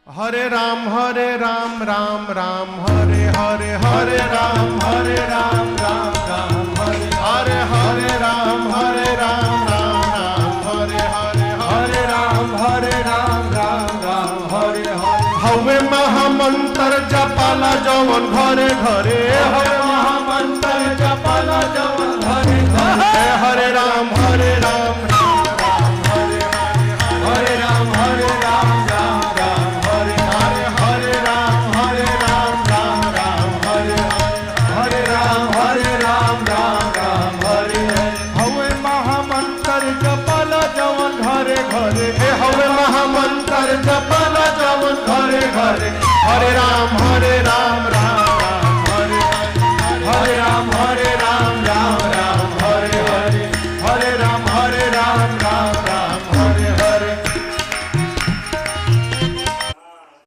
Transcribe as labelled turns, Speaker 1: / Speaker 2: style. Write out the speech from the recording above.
Speaker 1: हरे राम राम राम हरे हरे हरे राम राम हरे हरे राम राम हरे हरे राम राम हरे हरे हवे महामंत्र जपाला जवन घरे घरे हवे महामंत्र जपाला जवन घरे घरे हरे राम हरे राम हरे राम घरे घरे हवे महामंत्र जपाला जवन घरे घरे हरे राम